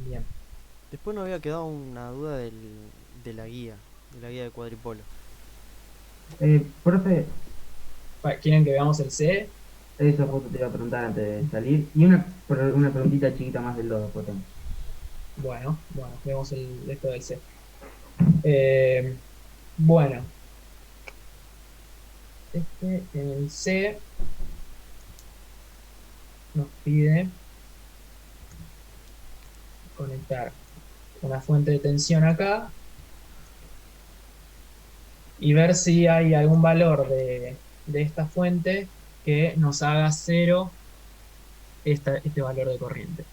Bien. Después nos había quedado una duda de la guía de cuadripolo. Profe, ¿Quieren que veamos el C? eso justo te iba a preguntar antes de salir. Y una preguntita chiquita más del lodo, por ejemplo. Bueno, vemos esto del C. Eh, bueno, en el C nos pide conectar una fuente de tensión acá y ver si hay algún valor de esta fuente que nos haga cero este valor de corriente.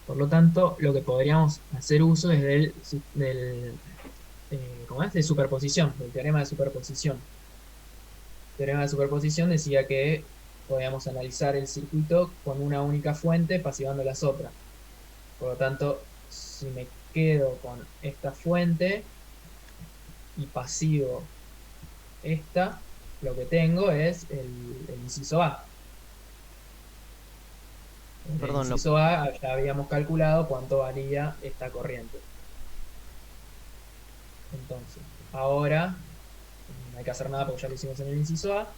Por lo tanto, lo que podríamos hacer uso es ¿cómo es? De superposición, del teorema de superposición. El teorema de superposición decía que podíamos analizar el circuito con una única fuente pasivando las otras. Por lo tanto, si me quedo con esta fuente y pasivo esta, lo que tengo es el inciso A. En el Perdón, inciso A ya habíamos calculado cuánto valía esta corriente. Entonces, ahora no hay que hacer nada porque ya lo hicimos en el inciso A.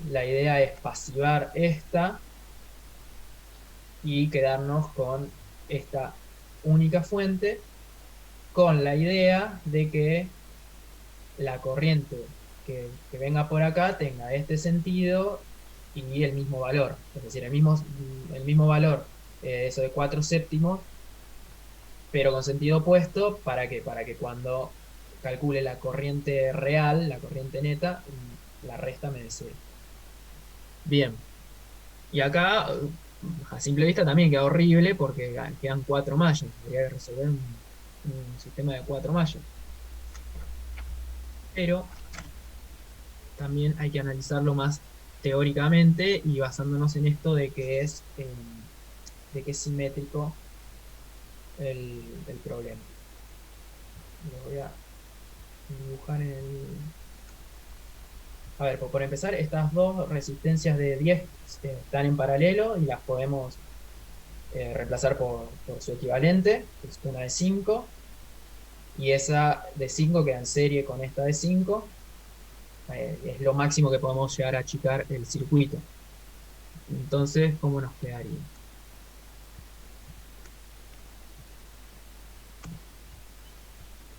La idea es pasivar esta y quedarnos con esta única fuente, con la idea de que la corriente que venga por acá tenga este sentido y el mismo valor. Es decir, el mismo valor, eso de 4 séptimos, pero con sentido opuesto, ¿para qué? Para que cuando calcule la corriente real, la corriente neta, la resta me dé cero. Bien, y acá a simple vista también queda horrible porque quedan 4 mallas. Habría que resolver un sistema de 4 mallas. Pero también hay que analizarlo más teóricamente y basándonos en esto de que es simétrico el problema. Lo voy a dibujar en el... A ver, por empezar, estas dos resistencias de 10 están en paralelo y las podemos reemplazar por su equivalente, que es una de 5, y esa de 5 queda en serie con esta de 5. Es lo máximo que podemos llegar a achicar el circuito. Entonces, ¿cómo nos quedaría?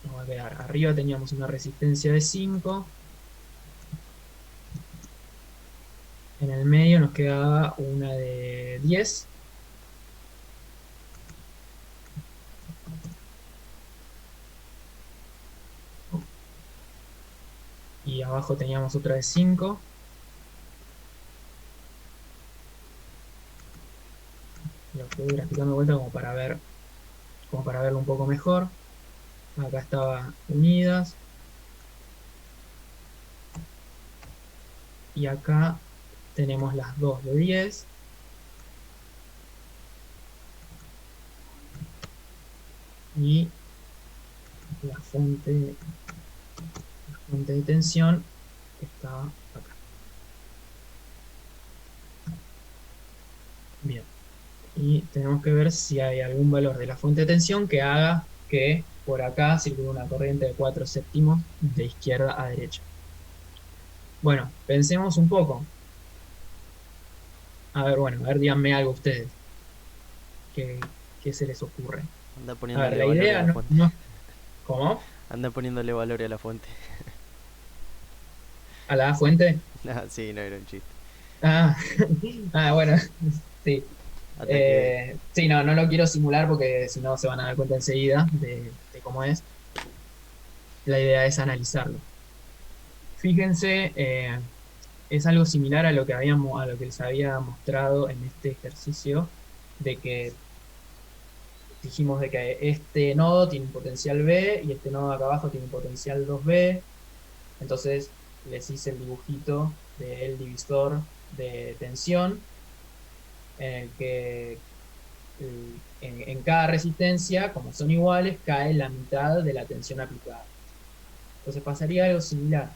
Vamos a quedar, arriba teníamos una resistencia de 5, en el medio nos quedaba una de 10, y abajo teníamos otra de 5. Lo estoy graficando de vuelta como para verlo un poco mejor. Acá estaba unidas y acá tenemos las dos de 10 y la fuente de tensión está acá. Bien. Y tenemos que ver si hay algún valor de la fuente de tensión que haga que por acá circule una corriente de 4 séptimos de izquierda a derecha. Bueno, pensemos un poco. A ver, díganme algo ustedes. ¿Qué se les ocurre? anda A ver, poniéndole la valor a idea la no, fuente. no. ¿Cómo? Anda poniéndole valor a la fuente. ¿A la fuente? Ah, sí, no era un chiste. Ah, bueno, sí. Hasta que... Sí, no lo quiero simular porque si no se van a dar cuenta enseguida de cómo es. La idea es analizarlo. Fíjense, es algo similar a lo que les había mostrado en este ejercicio, de que dijimos de que este nodo tiene un potencial B y este nodo acá abajo tiene un potencial 2B. Entonces les hice el dibujito del divisor de tensión, en el que en cada resistencia, como son iguales, cae la mitad de la tensión aplicada. Entonces pasaría algo similar.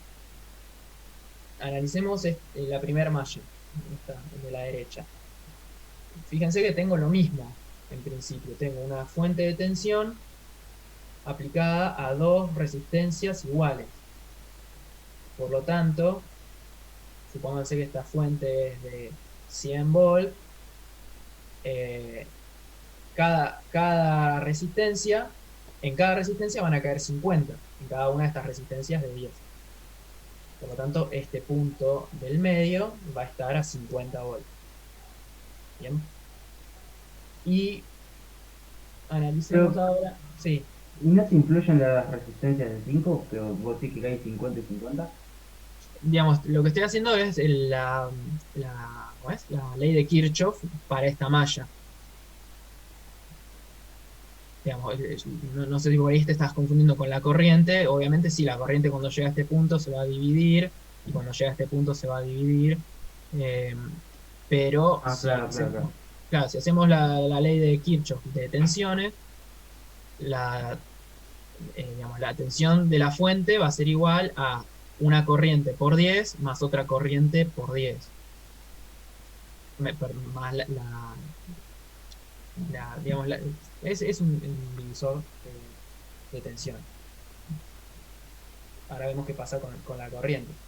Analicemos la primera malla, esta de la derecha. Fíjense que tengo lo mismo. en principio, tengo una fuente de tensión aplicada a dos resistencias iguales. Por lo tanto, supóngase que esta fuente es de 100 volts, eh, cada resistencia, en cada resistencia van a caer 50, en cada una de estas resistencias de 10. Por lo tanto, este punto del medio va a estar a 50 volts. Bien. Y analicemos Pero, ahora, sí, ¿y no se influyen las resistencias de 5? Pero vos sí que caen 50 y 50. digamos, lo que estoy haciendo es ¿cómo es? La ley de Kirchhoff para esta malla. Digamos, no sé si por ahí te estás confundiendo con la corriente. Obviamente sí, la corriente cuando llega a este punto se va a dividir y cuando llega a este punto se va a dividir. eh, pero Ah, claro, claro, claro. claro, si hacemos la ley de Kirchhoff de tensiones, la, digamos, la tensión de la fuente va a ser igual a una corriente por 10 más otra corriente por 10. Más digamos, es un divisor de tensión. Ahora vemos qué pasa con la corriente. Sí,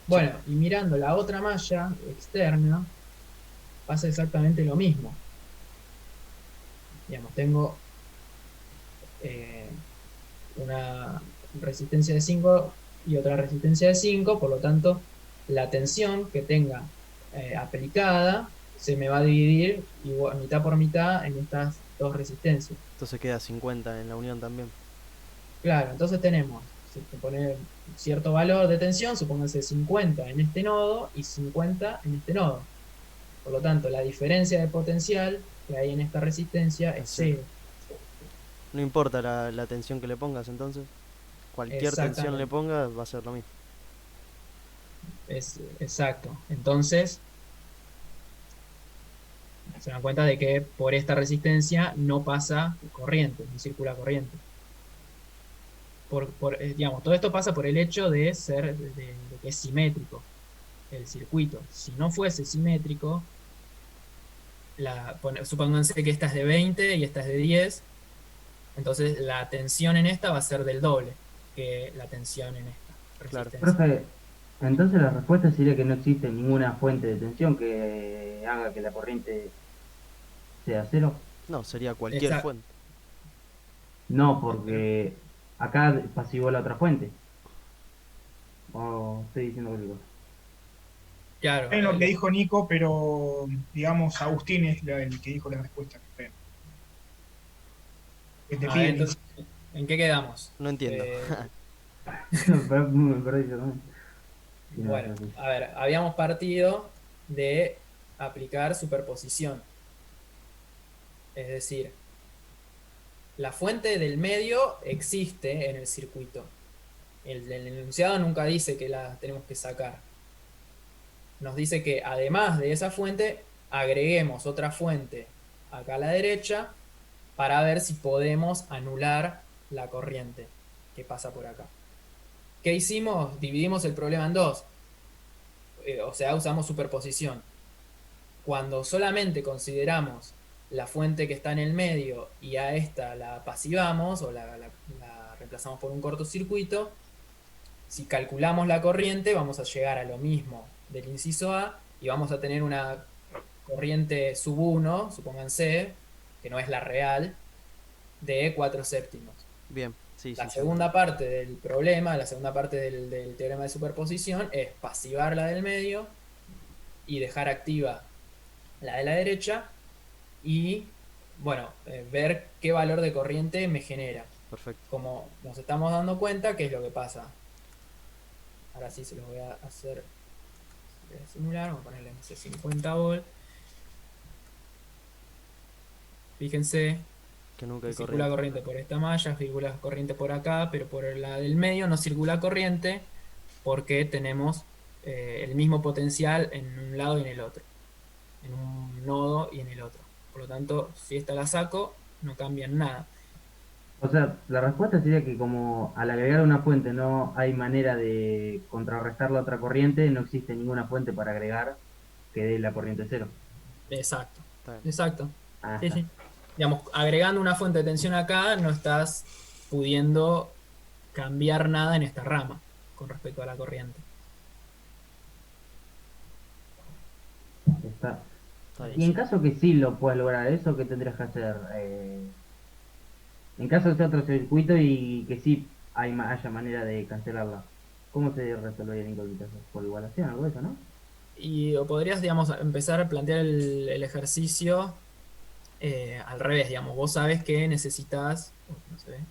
Bueno, y mirando la otra malla externa, pasa exactamente lo mismo. Digamos, tengo eh, una resistencia de 5 y otra resistencia de 5, por lo tanto, la tensión que tenga aplicada se me va a dividir mitad por mitad en estas dos resistencias. entonces queda 50 en la unión también. Claro, entonces tenemos, si se pone cierto valor de tensión, supónganse 50 en este nodo y 50 en este nodo. Por lo tanto, la diferencia de potencial que hay en esta resistencia es Es cero. cero. No importa la tensión que le pongas, entonces. Cualquier tensión le Exactamente, pongas va a ser lo mismo. es exacto. Entonces, se dan cuenta de que por esta resistencia no pasa corriente, no circula corriente. Digamos, todo esto pasa por el hecho de ser, de que es simétrico el circuito. Si no fuese simétrico, supónganse que esta es de 20 y esta es de 10, entonces la tensión en esta va a ser del doble que la tensión en esta Claro. resistencia. Profe, entonces la respuesta sería que no existe ninguna fuente de tensión que haga que la corriente sea cero. No, sería cualquier Esa- fuente. No, porque acá pasivó la otra fuente. O estoy diciendo cualquier cosa. claro, En lo que dijo Nico, pero digamos, Agustín es el que dijo la respuesta que te a ver, pide Nico. entonces, ¿en qué quedamos? No entiendo. Eh, Pero me perdí yo también. Sí, no, bueno, ya sé. a ver, habíamos partido de aplicar superposición, es decir, la fuente del medio existe en el circuito. El enunciado nunca dice que la tenemos que sacar. Nos dice que además de esa fuente, agreguemos otra fuente acá a la derecha para ver si podemos anular la corriente que pasa por acá. ¿Qué hicimos? Dividimos el problema en dos. O sea, usamos superposición. Cuando solamente consideramos la fuente que está en el medio y a esta la pasivamos o la reemplazamos por un cortocircuito, si calculamos la corriente vamos a llegar a lo mismo del inciso A y vamos a tener una corriente sub 1, supónganse, que no es la real, de 4 séptimos. Bien, sí, La sí, ya. segunda parte del problema, la segunda parte del teorema de superposición es pasivar la del medio y dejar activa la de la derecha y, bueno, ver qué valor de corriente me genera. Perfecto. Como nos estamos dando cuenta, ¿qué es lo que pasa? Ahora sí se los voy a hacer, voy a simular, vamos a ponerle, no sé, 50 volts. Fíjense Que nunca que hay circula corriente. corriente por esta malla, circula corriente por acá, pero por la del medio no circula corriente porque tenemos el mismo potencial en un lado y en el otro, en un nodo y en el otro. Por lo tanto, si esta la saco, no cambia en nada. O sea, la respuesta sería que como al agregar una fuente no hay manera de contrarrestar la otra corriente, no existe ninguna fuente para agregar que dé la corriente cero. Exacto, Está bien. Exacto. Ah, Sí, está. sí. Digamos, agregando una fuente de tensión acá, no estás pudiendo cambiar nada en esta rama con respecto a la corriente. Está. Está bien. Y en Buenísimo. caso que sí lo puedas lograr eso, ¿qué tendrías que hacer? En caso de ser otro circuito y que sí haya manera de cancelarla, ¿cómo se resolvería la incógnita? ¿Por igualación, algo de eso, no? Y o podrías, digamos, empezar a plantear el ejercicio al revés, digamos. Vos sabés que necesitas, no se ve,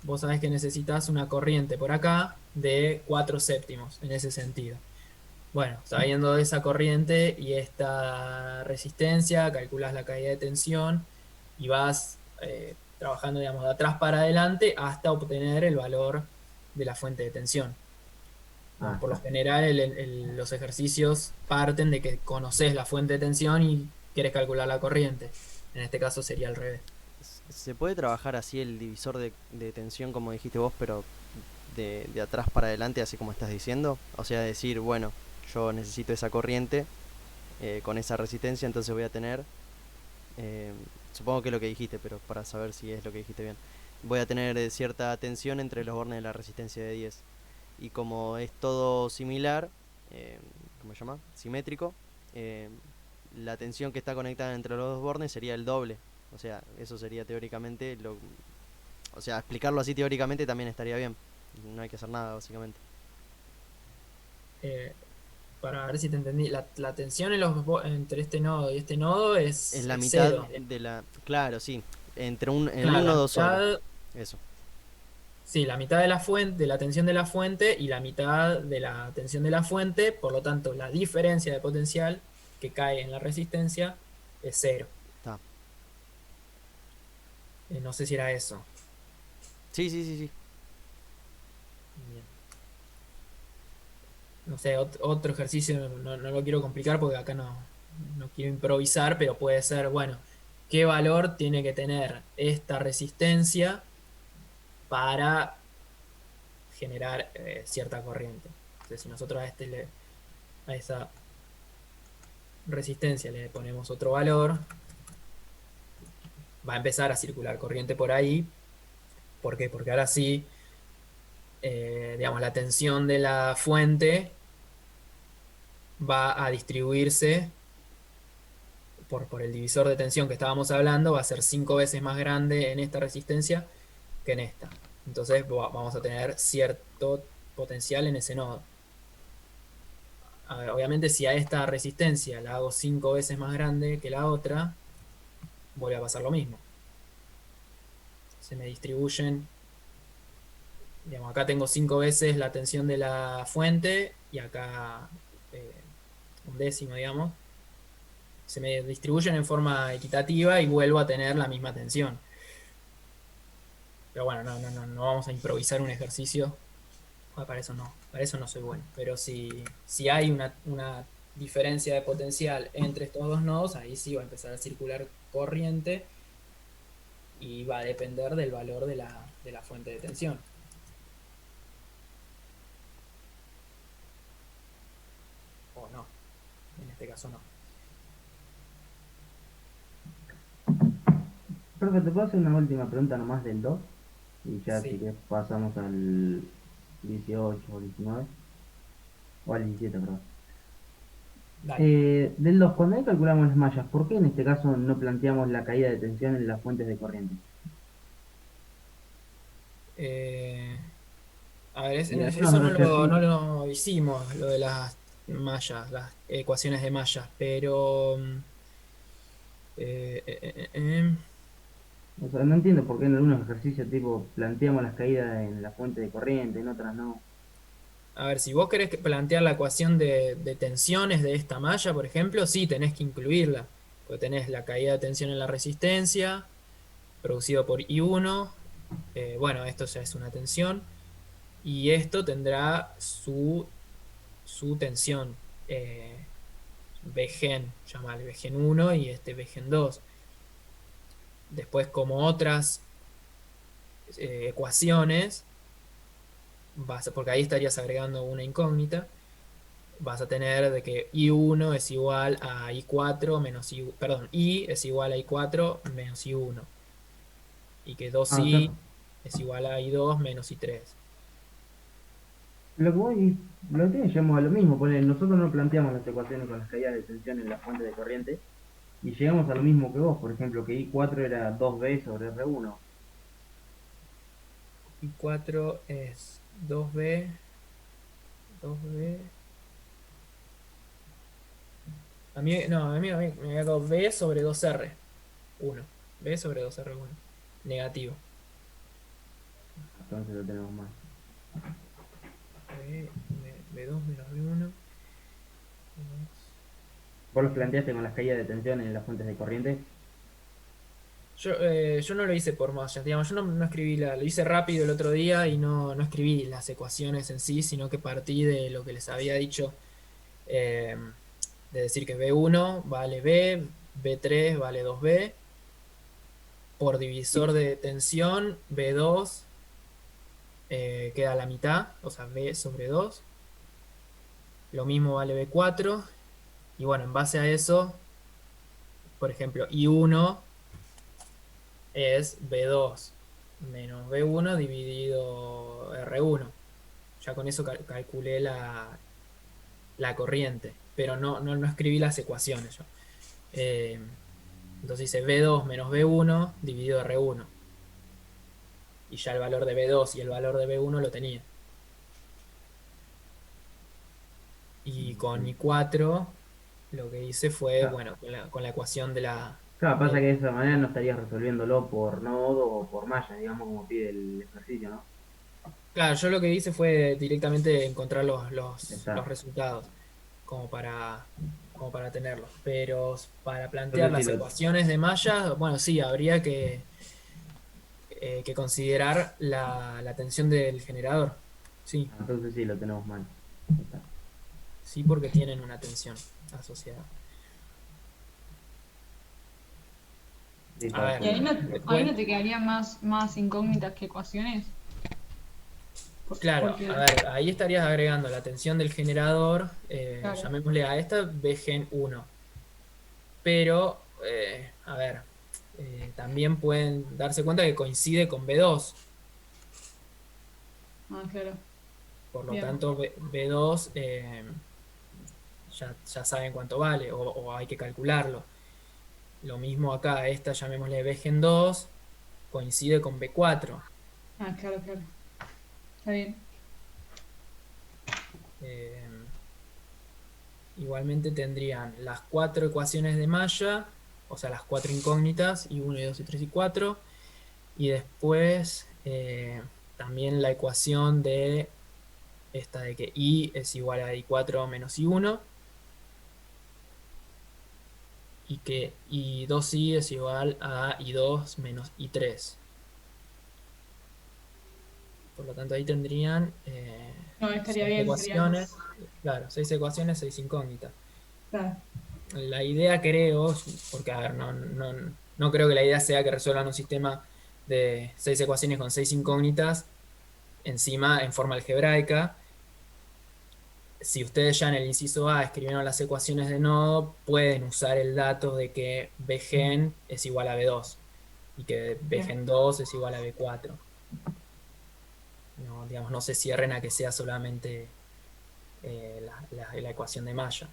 vos sabés que necesitas una corriente por acá de 4 séptimos en ese sentido. Bueno, sabiendo de esa corriente y esta resistencia, calculas la caída de tensión y vas trabajando, digamos, de atrás para adelante hasta obtener el valor de la fuente de tensión. Ah, Digamos, por lo está. general, los ejercicios parten de que conoces la fuente de tensión y quieres calcular la corriente. En este caso sería al revés. ¿Se puede trabajar así el divisor de tensión, como dijiste vos, pero de atrás para adelante, así como estás diciendo? O sea, decir, bueno, yo necesito esa corriente con esa resistencia, entonces voy a tener, eh, supongo que es lo que dijiste, pero para saber si es lo que dijiste bien, voy a tener cierta tensión entre los bornes de la resistencia de 10. Y como es todo similar, eh, ¿cómo se llama? Simétrico, eh, la tensión que está conectada entre los dos bornes sería el doble. O sea, eso sería teóricamente lo... O sea, explicarlo así teóricamente también estaría bien. No hay que hacer nada, básicamente. Eh, para ver si te entendí, la tensión en entre este nodo y este nodo Es la es mitad cero. de la... Claro, sí. En Claro, un la nodo solo. mitad, Eso. sí, la mitad de la fuente, de la tensión de la fuente y la mitad de la tensión de la fuente, por lo tanto, la diferencia de potencial que cae en la resistencia es cero. Está. No sé si era eso. Sí, sí, sí, sí. Bien. No sé, otro ejercicio, no lo quiero complicar porque acá no quiero improvisar, pero puede ser, bueno, ¿qué valor tiene que tener esta resistencia para generar cierta corriente? Entonces, si nosotros a esa resistencia le ponemos otro valor, va a empezar a circular corriente por ahí. ¿Por qué? Porque ahora sí, digamos, la tensión de la fuente va a distribuirse por el divisor de tensión que estábamos hablando, va a ser 5 veces más grande en esta resistencia que en esta. Entonces vamos a tener cierto potencial en ese nodo. A ver, obviamente si a esta resistencia la hago 5 veces más grande que la otra, vuelve a pasar lo mismo. Se me distribuyen, digamos, acá tengo 5 veces la tensión de la fuente y acá eh, un décimo, digamos. Se me distribuyen en forma equitativa y vuelvo a tener la misma tensión. Pero bueno, no vamos a improvisar un ejercicio. Para eso no soy bueno. Pero si hay una diferencia de potencial entre estos dos nodos, ahí sí va a empezar a circular corriente y va a depender del valor de la fuente de tensión. O no, en este caso no. Perfecto, ¿te puedo hacer una última pregunta nomás del 2? Y ya si Sí, querés pasamos al 18 o 19, o al 17, perdón. dale. Del 2, cuando ahí calculamos las mallas, ¿por qué en este caso no planteamos la caída de tensión en las fuentes de corriente? Eh, a ver, Y eso algunos no ejercicios, lo hicimos, lo de las mallas, las ecuaciones de mallas, pero eh, eh, eh, eh, o sea, no entiendo por qué en algunos ejercicios tipo planteamos las caídas en la fuente de corriente, en otras no. a ver, si vos querés plantear la ecuación de tensiones de esta malla, por ejemplo, sí tenés que incluirla, porque tenés la caída de tensión en la resistencia, producido por I1, bueno, esto ya es una tensión, y esto tendrá su tensión, Vgen, llamale Vgen 1 y este Vgen 2. Después, como otras ecuaciones, porque ahí estarías agregando una incógnita, vas a tener de que I1 es igual a I4 menos I, perdón, I es igual a I4 menos I1. Y que Ah, o sea, 2I es igual a I2 menos I3. lo que voy, lo que llegamos a lo mismo, nosotros no planteamos las ecuaciones con las caídas de tensión en la fuente de corriente y llegamos a lo mismo que vos, por ejemplo, que I4 era 2B sobre R1. I4 es 2B, 2B. A mí me había dado B sobre 2R, 1. B sobre 2R1. Negativo. Entonces lo tenemos mal. B2 menos B1. Vos los planteaste con las caídas de tensión en las fuentes de corriente. Yo no lo hice por mallas, digamos, yo no escribí lo hice rápido el otro día y no escribí las ecuaciones en sí, sino que partí de lo que les había dicho, eh, de decir que B1 vale B, B3 vale 2B, por divisor de tensión, B2 queda a la mitad, o sea, B sobre 2, lo mismo vale B4, y bueno, en base a eso, por ejemplo, I1 es B2 menos B1 dividido R1. Ya con eso calculé la corriente, pero no escribí las ecuaciones yo. Entonces hice B2 menos B1 dividido R1. Y ya el valor de B2 y el valor de B1 lo tenía. Y con I4 lo que hice fue, Claro, bueno, con la ecuación de la... claro, pasa que de- de esa manera no estarías resolviéndolo por nodo o por malla, digamos, como pide el ejercicio, ¿no? Claro, yo lo que hice fue directamente encontrar los Exacto. resultados como para tenerlos. Pero para plantear Entonces sí las lo, ecuaciones de malla, bueno, sí, habría que considerar la tensión del generador. Sí, entonces sí lo tenemos mal. Está. sí, porque tienen una tensión asociada. A Listo, ver, Y ahí después, no te quedarían más incógnitas que ecuaciones. claro, a Porque, ver, ahí estarías agregando la tensión del generador, claro, llamémosle a esta Bgen 1. Pero, a ver, también pueden darse cuenta que coincide con B2. claro, Por lo bien. tanto, B2 ya saben cuánto vale o hay que calcularlo. Lo mismo acá, esta llamémosle Bgen 2, coincide con B4. Claro, claro. Está bien. Eh, Igualmente tendrían las cuatro ecuaciones de malla, o sea, las cuatro incógnitas, I1, I2, I3 y 4. Y después también la ecuación de esta de que I es igual a I4 menos I1 y que I2I es igual a I2 menos I3. Por lo tanto, ahí tendrían No, estaría 6 bien, serían ecuaciones, más. claro, 6 ecuaciones, 6 incógnitas. Claro, La idea creo, porque a ver, no creo que la idea sea que resuelvan un sistema de 6 ecuaciones con 6 incógnitas encima en forma algebraica. Si ustedes ya en el inciso A escribieron las ecuaciones de nodo, pueden usar el dato de que Bgen es igual a B2 y que bien. Bgen 2 es igual a B4. No, digamos, no se cierren a que sea solamente la ecuación de malla.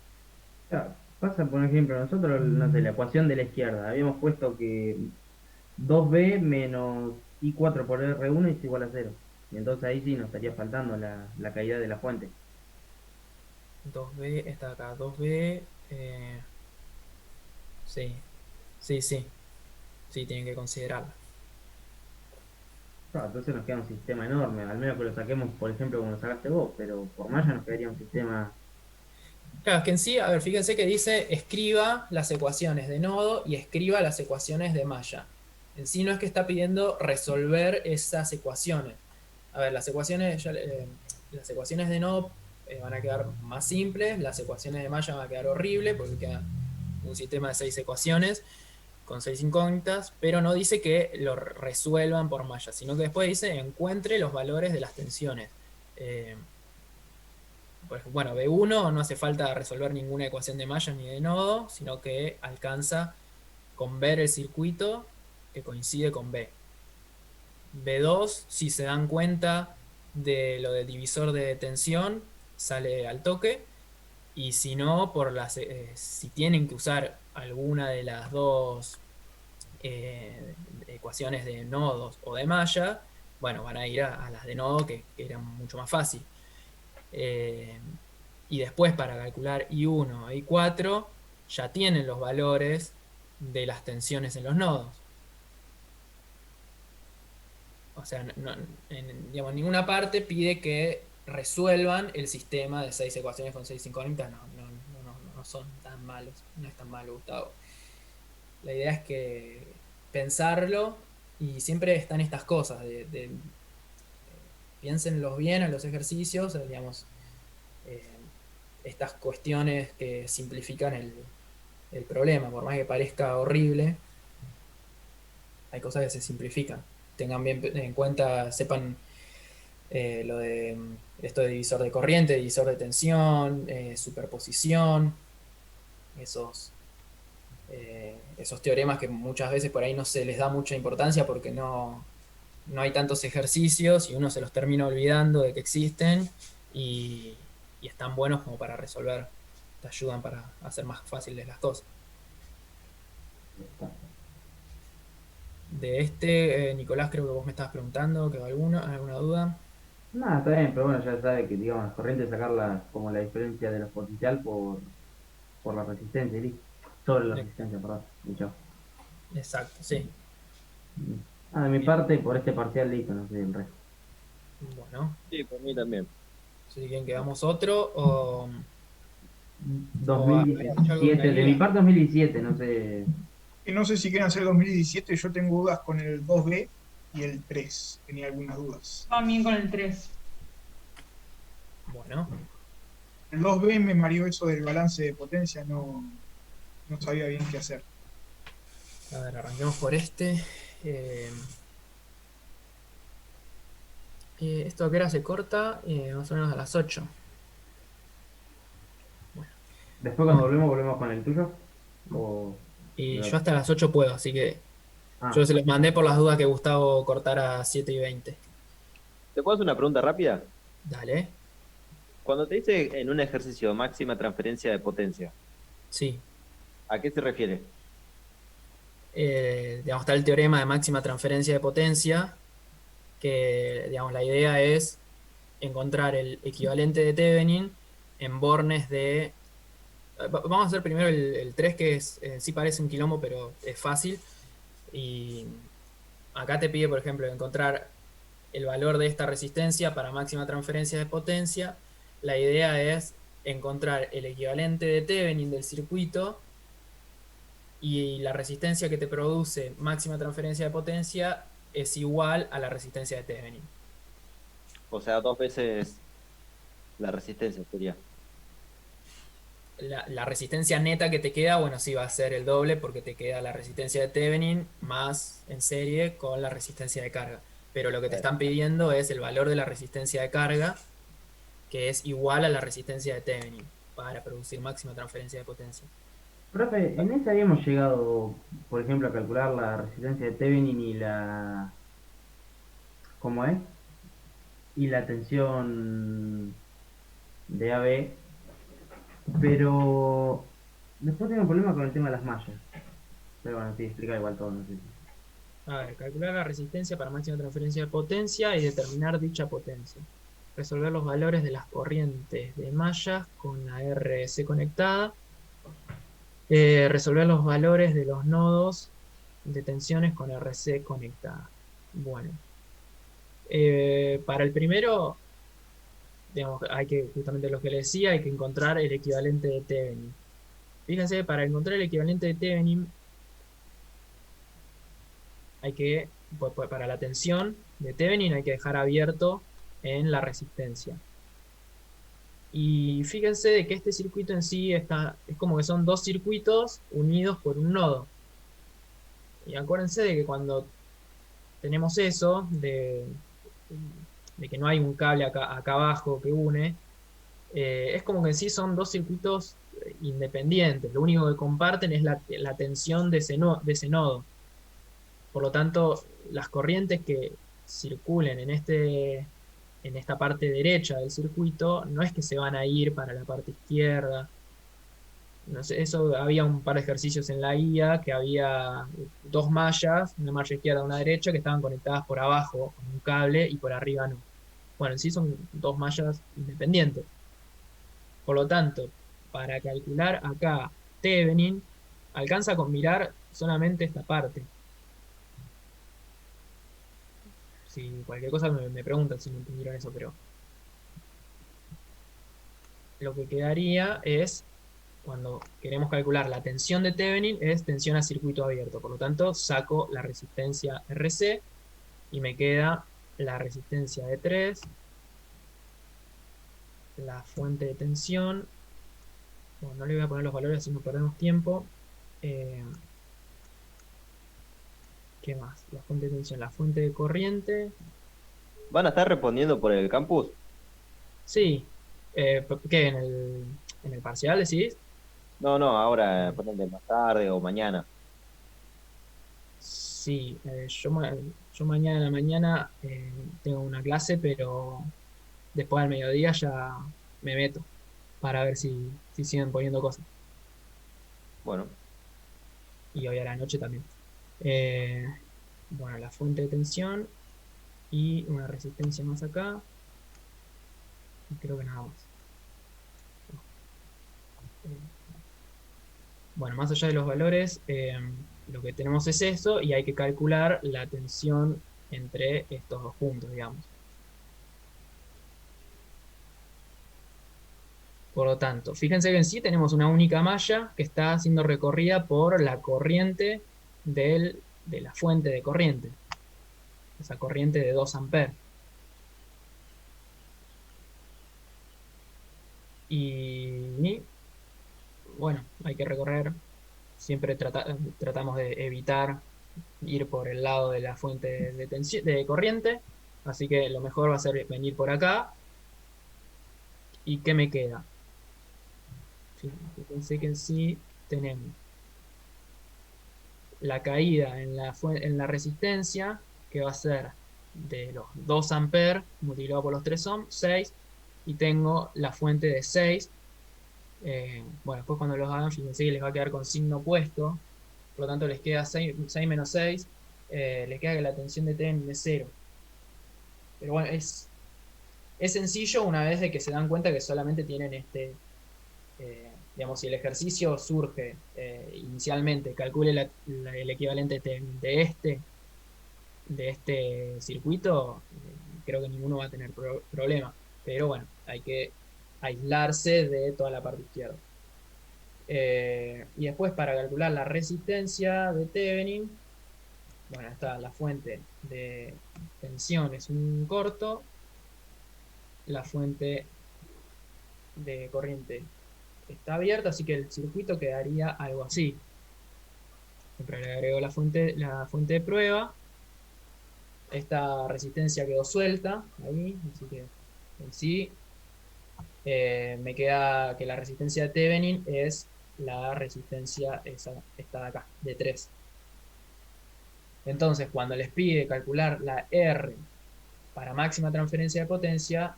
Claro, pasa, por ejemplo, nosotros, no sé, la ecuación de la izquierda, habíamos puesto que 2B menos I4 por R1 es igual a 0. Y entonces ahí sí nos estaría faltando la caída de la fuente. 2B está acá, 2B, sí, sí, tienen que considerarlo. Claro, entonces nos queda un sistema enorme, al menos que lo saquemos, por ejemplo, como lo sacaste vos, pero por malla nos quedaría un sistema. Claro, es que en sí, a ver, fíjense que dice escriba las ecuaciones de nodo y escriba las ecuaciones de malla. En sí no es que está pidiendo resolver esas ecuaciones. A ver, las ecuaciones de nodo van a quedar más simples, las ecuaciones de malla van a quedar horribles porque queda un sistema de 6 ecuaciones con 6 incógnitas, pero no dice que lo resuelvan por malla, sino que después dice encuentre los valores de las tensiones. por ejemplo, bueno, B1 no hace falta resolver ninguna ecuación de malla ni de nodo, sino que alcanza con ver el circuito que coincide con B. B2, si se dan cuenta de lo del divisor de tensión, sale al toque. Y si no, si tienen que usar alguna de las dos ecuaciones de nodos o de malla, bueno, van a ir a las de nodo que eran mucho más fácil. Y después para calcular I1 e I4 ya tienen los valores de las tensiones en los nodos. O sea, digamos, ninguna parte pide que resuelvan el sistema de 6 ecuaciones con 6 incógnitas. No son tan malos. No es tan malo, Gustavo. La idea es que pensarlo, y siempre están estas cosas piénsenlos bien en los ejercicios, digamos, estas cuestiones que simplifican el problema, por más que parezca horrible, hay cosas que se simplifican. Tengan bien en cuenta, sepan lo de esto de divisor de corriente, divisor de tensión, superposición, esos teoremas que muchas veces por ahí no se les da mucha importancia porque no hay tantos ejercicios y uno se los termina olvidando de que existen y están buenos como para resolver, te ayudan para hacer más fáciles las cosas. De Nicolás, creo que vos me estabas preguntando, ¿quedó alguna duda? Nada, está bien, pero bueno, ya sabe que, digamos, las corrientes sacarlas como la diferencia de la potencial por la resistencia, y listo. Sobre la resistencia, perdón, dicho. Exacto, sí. De mi parte, por este parcial, listo, no sé el resto. Bueno. Sí, por mí también. Si bien quedamos otro, o... 2017, de mi parte 2017, no sé. Y no sé si quieren hacer 2017, yo tengo dudas con el 2B y el 3. Tenía algunas dudas. También con el 3. Bueno. El 2B me mareó eso del balance de potencia, no sabía bien qué hacer. A ver, arranquemos por este. Esto a qué hora se corta, más o menos a las 8. Bueno. Después cuando volvemos con el tuyo. Y yo hasta las 8 puedo, así que yo se los mandé por las dudas que Gustavo cortara a 7:20. ¿Te puedo hacer una pregunta rápida? Dale. Cuando te dice en un ejercicio máxima transferencia de potencia, sí, ¿a qué se refiere? Digamos, está el teorema de máxima transferencia de potencia, que digamos, la idea es encontrar el equivalente de Thevenin en bornes de... Vamos a hacer primero el 3, que sí parece un quilombo, pero es fácil. Y acá te pide, por ejemplo, encontrar el valor de esta resistencia para máxima transferencia de potencia. La idea es encontrar el equivalente de Thevenin del circuito y la resistencia que te produce máxima transferencia de potencia es igual a la resistencia de Thevenin. O sea, 2 veces la resistencia sería. La resistencia neta que te queda, bueno, sí va a ser el doble porque te queda la resistencia de Thevenin más en serie con la resistencia de carga. Pero lo que te están pidiendo es el valor de la resistencia de carga, que es igual a la resistencia de Thevenin para producir máxima transferencia de potencia. Profe, en ese habíamos llegado, por ejemplo, a calcular la resistencia de Thevenin y la... ¿Cómo es? Y la tensión de AB, pero después tengo un problema con el tema de las mallas. Pero bueno, te explica igual todo, no sé. A ver, calcular la resistencia para máxima transferencia de potencia y determinar dicha potencia. Resolver los valores de las corrientes de mallas con la RC conectada. Resolver los valores de los nodos de tensiones con RC conectada. Bueno. Para el primero, digamos, hay que, justamente lo que le decía, hay que encontrar el equivalente de Thevenin. Fíjense, para encontrar el equivalente de Thevenin, hay que, para la tensión de Thevenin, hay que dejar abierto en la resistencia. Y fíjense de que este circuito en sí es como que son dos circuitos unidos por un nodo. Y acuérdense de que cuando tenemos eso, de que no hay un cable acá abajo que une, Es como que en sí son dos circuitos independientes. Lo único que comparten es la tensión de ese nodo. Por lo tanto, las corrientes que circulen en esta parte derecha del circuito no es que se van a ir para la parte izquierda. No sé, eso había un par de ejercicios en la guía que había dos mallas, una malla izquierda y una derecha, que estaban conectadas por abajo con un cable y por arriba no. Bueno, en sí son dos mallas independientes. Por lo tanto, para calcular acá Thevenin, alcanza con mirar solamente esta parte. Si cualquier cosa me preguntan si no entendieron eso, pero lo que quedaría es, cuando queremos calcular la tensión de Thevenin, es tensión a circuito abierto. Por lo tanto, saco la resistencia RC y me queda la resistencia de 3, la fuente de tensión. Bueno, no le voy a poner los valores así no perdemos tiempo. Eh, ¿Qué más? La fuente de tensión, la fuente de corriente. ¿Van a estar respondiendo por el campus? Sí. ¿Qué? En el parcial decís? No, no, ahora, ponete más tarde o mañana. Sí. Yo mañana en la mañana tengo una clase, pero después al mediodía ya me meto para ver si siguen poniendo cosas. Bueno, Y hoy a la noche también. Eh, bueno, la fuente de tensión y una resistencia más acá. Y creo que nada más. Eh, Bueno, más allá de los valores, lo que tenemos es eso y hay que calcular la tensión entre estos dos puntos, digamos. Por lo tanto, fíjense que en sí tenemos una única malla que está siendo recorrida por la corriente de la fuente de corriente, esa corriente de 2 amperes. Y bueno, hay que recorrer, siempre tratamos de evitar ir por el lado de la fuente de corriente, así que lo mejor va a ser venir por acá. ¿Y qué me queda? Fíjense que en sí tenemos la caída en la resistencia, que va a ser de los 2 amperes multiplicado por los 3 ohms, 6, y tengo la fuente de 6. Bueno, después cuando los hagan, fíjense que les va a quedar con signo opuesto, por lo tanto les queda 6 menos 6, les queda que la tensión de T es 0. Pero bueno, es sencillo una vez de que se dan cuenta que solamente tienen digamos, si el ejercicio surge inicialmente, calcule el equivalente de este circuito, creo que ninguno va a tener problema. Pero bueno, hay que aislarse de toda la parte izquierda. Y después para calcular la resistencia de Thevenin, bueno, está la fuente de tensión, es un corto, la fuente de corriente está abierta, así que el circuito quedaría algo así. Siempre le agrego la fuente de prueba. Esta resistencia quedó suelta ahí, así que en sí me queda que la resistencia de Thevenin es la resistencia esta de acá, de 3. Entonces, cuando les pide calcular la R para máxima transferencia de potencia,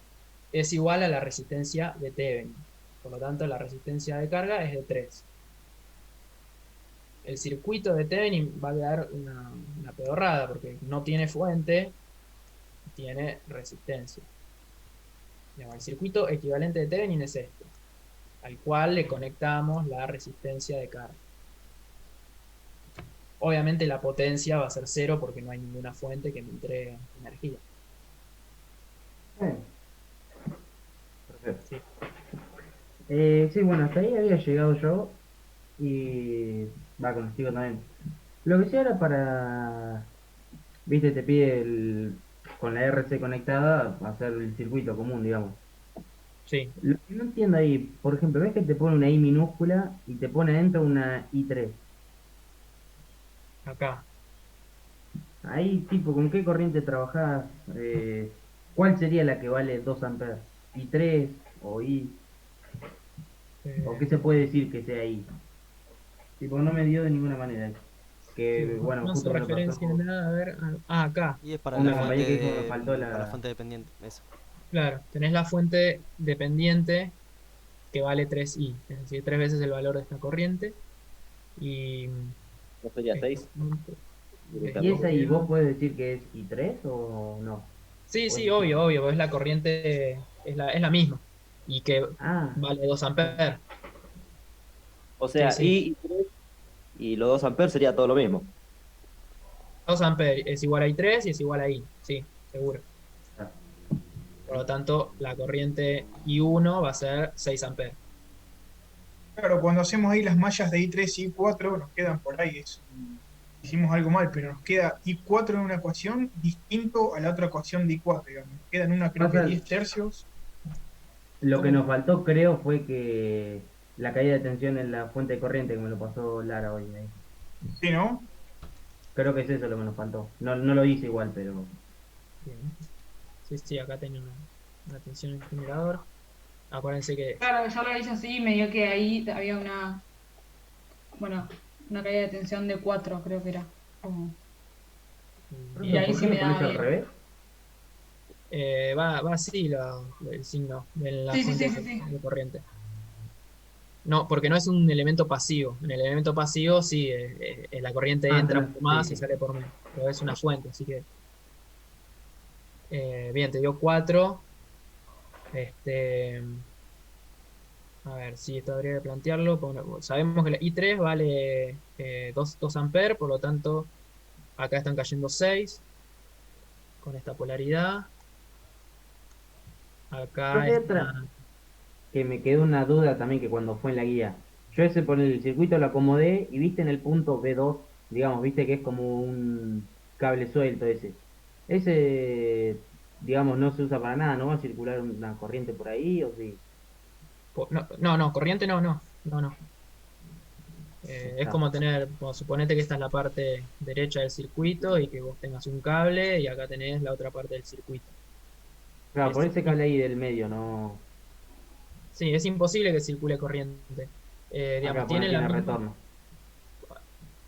es igual a la resistencia de Thevenin. Por lo tanto, la resistencia de carga es de 3. El circuito de Thevenin va a quedar una pedorrada porque no tiene fuente, tiene resistencia. El circuito equivalente de Thevenin es este, al cual le conectamos la resistencia de carga. Obviamente la potencia va a ser 0 porque no hay ninguna fuente que me entregue energía. Bien, perfecto. Sí. Sí, bueno, hasta ahí había llegado yo y va con los chicos también. Lo que sí era para, viste, te pide con la RC conectada hacer el circuito común, digamos. Sí, Lo que no entiendo ahí, por ejemplo, ves que te pone una I minúscula y te pone adentro una I3. acá. Ahí, tipo, ¿con qué corriente trabajás? ¿Cuál sería la que vale 2 amperes? ¿I3 o I? ¿O qué se puede decir que sea I? Tipo, no me dio de ninguna manera. Sí, Que, bueno, no hace justo me lo referencia a pasó nada, a ver, acá. Y es para la una fuente compañía que dijo que me faltó para la la... fuente dependiente, eso. Claro, tenés la fuente dependiente que vale 3i, es decir, 3 veces el valor de esta corriente. Y ¿No sería esta 6 fuente ¿Y directamente? esa I vendría- vos puedes decir que es I3 o no? Sí, ¿O es sí, distinto? obvio, obvio, es la corriente, es la misma. Y que Ah, vale 2 claro. amperes. O Sí, sea, sí. y 3 y los 2 amperes sería todo lo mismo. 2 amperes es igual a I3 y es igual a I, sí, seguro. Claro. Por lo tanto, la corriente I1 va a ser 6 amperes. Claro, cuando hacemos ahí las mallas de I3 y I4, nos quedan por ahí. Hicimos algo mal, pero nos queda I4 en una ecuación distinto a la otra ecuación de I4, digamos. Nos quedan una, creo que Pasa, 10 tercios. lo que ¿Cómo? nos faltó creo fue que la caída de tensión en la fuente de corriente que me lo pasó Lara hoy. Ahí. Sí, ¿no? Creo que es eso lo que nos faltó. No, no lo hice igual, pero... Bien. Sí, sí, acá tenía una tensión en el generador. Acuérdense que Claro, yo lo hice así y me dio que ahí había bueno, una caída de tensión de 4, creo que era. Como- Y Profe, ahí ¿por sí qué lo me daba pones al bien. revés? va así el signo de la Sí, sí, fuente sí, sí, sí. de corriente. No, porque no es un elemento pasivo. En el elemento pasivo sí, la corriente Ah, entra tenés, por sí, más y sí. sale por menos. Pero es una fuente, así que. Bien, te dio 4. Este, a ver, sí, esto habría que plantearlo. Bueno, sabemos que la I3 vale 2 amperes, por lo tanto, acá están cayendo 6 con esta polaridad. Acá Profe, otra está. que me quedó una duda también que cuando fue en la guía. Yo ese por el circuito lo acomodé y viste en el punto B2, digamos, viste que es como un cable suelto ese. Ese, digamos, no se usa para nada, ¿no va a circular una corriente por ahí o sí? No, no, no, corriente no, no, no, no. Es Está. como como suponete que esta es la parte derecha del circuito y que vos tengas un cable y acá tenés la otra parte del circuito. Claro, por Es, ese cable ahí del medio, no. sí, es imposible que circule corriente. Digamos, Acá, pues no tiene la tiene misma. retorno.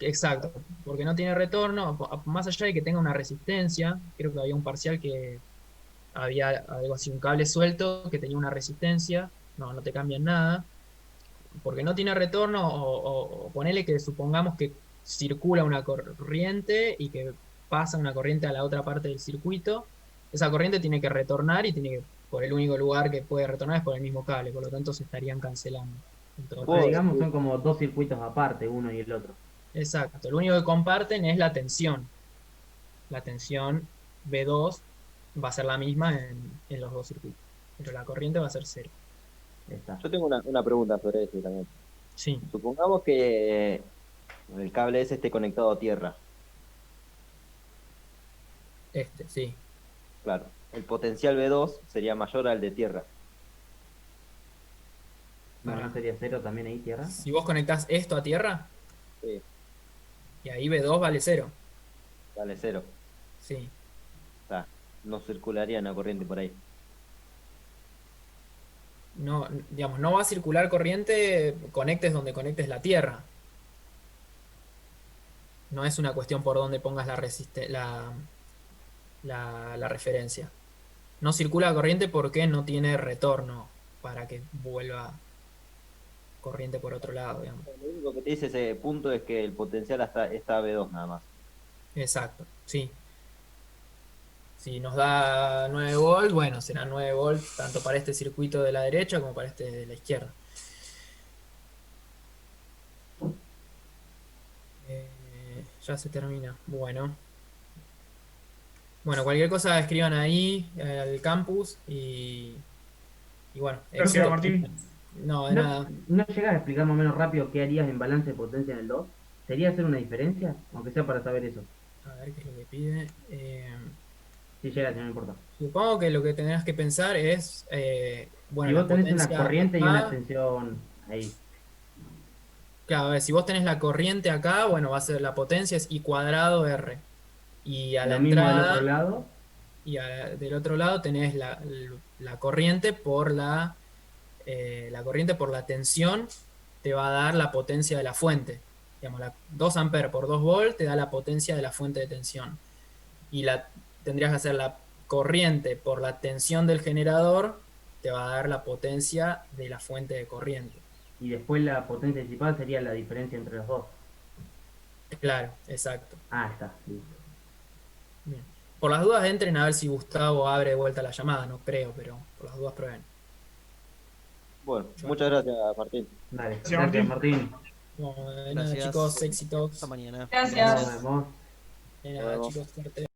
Exacto, porque no tiene retorno, más allá de que tenga una resistencia, creo que había un parcial que había algo así, un cable suelto que tenía una resistencia, no, no te cambian nada, porque no tiene retorno, o ponele que supongamos que circula una corriente y que pasa una corriente a la otra parte del circuito, esa corriente tiene que retornar y tiene que, por el único lugar que puede retornar es por el mismo cable, por lo tanto se estarían cancelando en todo O sea, Puedo caso. digamos, decir, son como dos circuitos aparte, uno y el otro. Exacto, lo único que comparten es la tensión. La tensión B2 va a ser la misma en los dos circuitos, pero la corriente va a ser cero. Está. yo tengo una pregunta sobre eso también. Sí, Supongamos que el cable ese esté conectado a tierra. sí. Claro. El potencial B2 sería mayor al de tierra. No, Para. ¿no sería cero también ahí, tierra? Si vos conectás esto a tierra, Sí, y ahí B2 vale cero. vale cero. Sí. O sea, no circularía una corriente por ahí. No, digamos, no va a circular corriente, conectes donde conectes la tierra. No es una cuestión por donde pongas la referencia. No circula corriente porque no tiene retorno para que vuelva corriente por otro lado, digamos. Lo único que te dice ese punto es que el potencial está a B2 nada más. Exacto, sí. Si nos da 9 volts, bueno, será 9 volts tanto para este circuito de la derecha como para este de la izquierda. Ya se termina. Bueno. Bueno, cualquier cosa escriban ahí al campus y bueno, Gracias, éxito. Martín. No, de ¿No, nada. no llegas a explicar más o menos rápido qué harías en balance de potencia en el 2? ¿Sería hacer una diferencia? Aunque sea para saber eso. A ver qué es lo que pide. Si llegas, no me importa. Supongo que lo que tendrás que pensar es, bueno, Si la vos tenés una potencia corriente y una acá. tensión ahí. Claro, a ver, si vos tenés la corriente acá, bueno, va a ser la potencia es I cuadrado R. Y a la Lo mismo del otro entrada, lado. y del otro lado tenés la corriente por la la corriente por la tensión te va a dar la potencia de la fuente. Digamos, 2 amperes por 2 volt te da la potencia de la fuente de tensión. Y tendrías que hacer la corriente por la tensión del generador, te va a dar la potencia de la fuente de corriente. Y después la potencia disipada sería la diferencia entre los dos. Claro, exacto. Ah, está, listo. Bien. Por las dudas entren a ver si Gustavo abre de vuelta la llamada, no creo, pero por las dudas prueben. Bueno, muchas gracias, Martín. Dale, Gracias, gracias Martín. Martín. Bueno, de nada, Gracias. chicos, éxitos. Hasta mañana. Gracias. Nos vemos. De nada, Nos vemos. chicos, suerte.